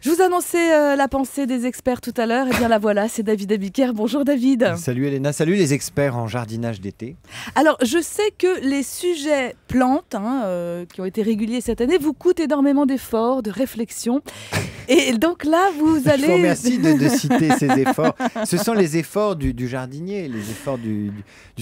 Je vous annonçais la pensée des experts tout à l'heure. Et bien la voilà, c'est David Abiker. Bonjour David. Salut Elena, salut les experts en jardinage d'été. Alors je sais que les sujets plantes qui ont été réguliers cette année vous coûtent énormément d'efforts, de réflexion. Et donc là, vous allez... Je vous remercie de citer ces efforts. Ce sont les efforts du jardinier, les efforts du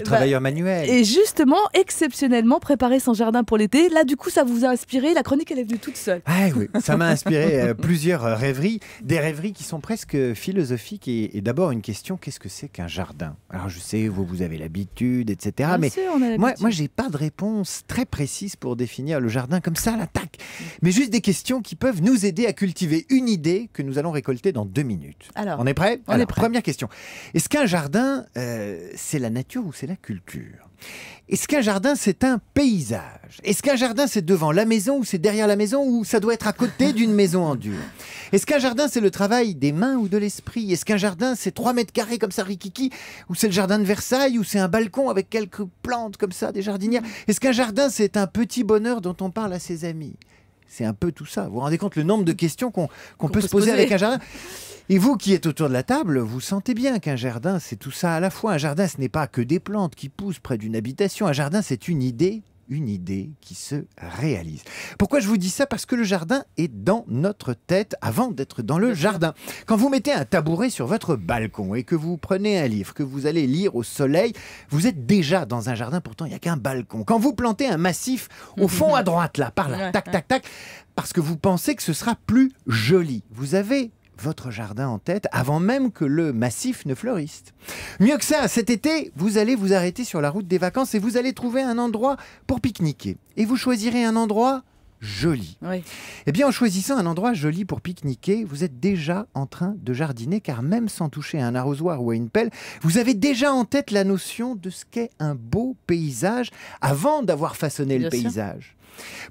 travailleur manuel. Et justement, exceptionnellement, préparer son jardin pour l'été. Là, du coup, ça vous a inspiré. La chronique, elle est venue toute seule. Ah oui, ça m'a inspiré plusieurs rêveries. Des rêveries qui sont presque philosophiques. Et d'abord, une question, qu'est-ce que c'est qu'un jardin? Alors, je sais, vous avez l'habitude, etc. Bien mais sûr, on a l'habitude. moi, j'ai pas de réponse très précise pour définir le jardin comme ça, là, tac. Mais juste des questions qui peuvent nous aider à cultiver une idée que nous allons récolter dans 2 minutes. Alors, on est prêt? On est prêt. Première question. Est-ce qu'un jardin, c'est la nature ou c'est la culture? Est-ce qu'un jardin, c'est un paysage? Est-ce qu'un jardin, c'est devant la maison ou c'est derrière la maison ou ça doit être à côté d'une maison en dur? Est-ce qu'un jardin, c'est le travail des mains ou de l'esprit? Est-ce qu'un jardin, c'est 3 mètres carrés comme ça, rikiki? Ou c'est le jardin de Versailles? Ou c'est un balcon avec quelques plantes comme ça, des jardinières? Est-ce qu'un jardin, c'est un petit bonheur dont on parle à ses amis? C'est un peu tout ça. Vous vous rendez compte le nombre de questions qu'on peut se poser avec un jardin? Et vous qui êtes autour de la table, vous sentez bien qu'un jardin, c'est tout ça à la fois. Un jardin, ce n'est pas que des plantes qui poussent près d'une habitation. Un jardin, c'est une idée qui se réalise. Pourquoi je vous dis ça? Parce que le jardin est dans notre tête avant d'être dans le jardin. Quand vous mettez un tabouret sur votre balcon et que vous prenez un livre que vous allez lire au soleil, vous êtes déjà dans un jardin, pourtant il n'y a qu'un balcon. Quand vous plantez un massif au fond à droite, là, par là, tac, tac, tac, parce que vous pensez que ce sera plus joli. Vous avez votre jardin en tête avant même que le massif ne fleurisse. Mieux que ça, cet été, vous allez vous arrêter sur la route des vacances et vous allez trouver un endroit pour pique-niquer. Et vous choisirez un endroit joli. Oui. Eh bien, en choisissant un endroit joli pour pique-niquer, vous êtes déjà en train de jardiner, car même sans toucher à un arrosoir ou à une pelle, vous avez déjà en tête la notion de ce qu'est un beau paysage avant d'avoir façonné le paysage.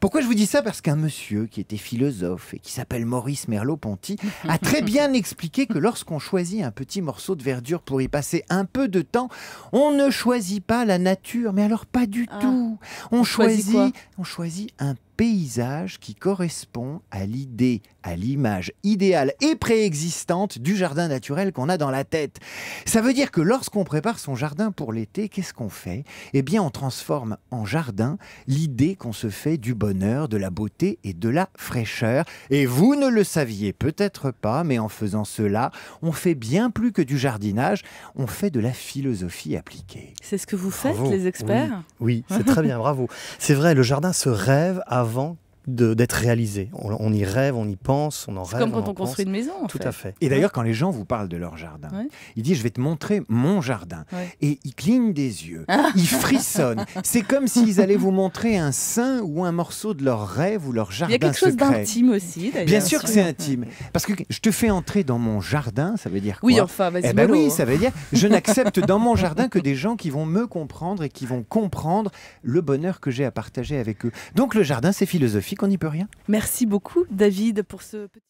Pourquoi je vous dis ça? Parce qu'un monsieur qui était philosophe et qui s'appelle Maurice Merleau-Ponty a très bien expliqué que lorsqu'on choisit un petit morceau de verdure pour y passer un peu de temps, on ne choisit pas la nature, mais alors pas du tout. On choisit un paysage qui correspond à l'idée, à l'image idéale et préexistante du jardin naturel qu'on a dans la tête. Ça veut dire que lorsqu'on prépare son jardin pour l'été, qu'est-ce qu'on fait? Eh bien, on transforme en jardin l'idée qu'on se fait du bonheur, de la beauté et de la fraîcheur. Et vous ne le saviez peut-être pas, mais en faisant cela, on fait bien plus que du jardinage, on fait de la philosophie appliquée. C'est ce que vous faites, Bravo. les experts? Oui, c'est très bien, bravo. C'est vrai, le jardin se rêve avant d'être réalisé. On y rêve, on y pense, on en rêve. C'est comme quand on construit une maison, en fait. Tout à fait. Et d'ailleurs, quand les gens vous parlent de leur jardin, ils disent « je vais te montrer mon jardin ». Et ils clignent des yeux, ils frissonnent. C'est comme s'ils allaient vous montrer un sein ou un morceau de leur rêve ou leur jardin secret. Il y a quelque chose d'intime aussi, d'ailleurs. Bien sûr que c'est intime. Parce que je te fais entrer dans mon jardin, ça veut dire quoi? Oui, enfin, vas-y, Eh ben oui, ça veut dire je n'accepte dans mon jardin que des gens qui vont me comprendre et qui vont comprendre le bonheur que j'ai à partager avec eux. Donc le jardin, c'est philosophique, on n'y peut rien. Merci beaucoup, David, pour ce petit...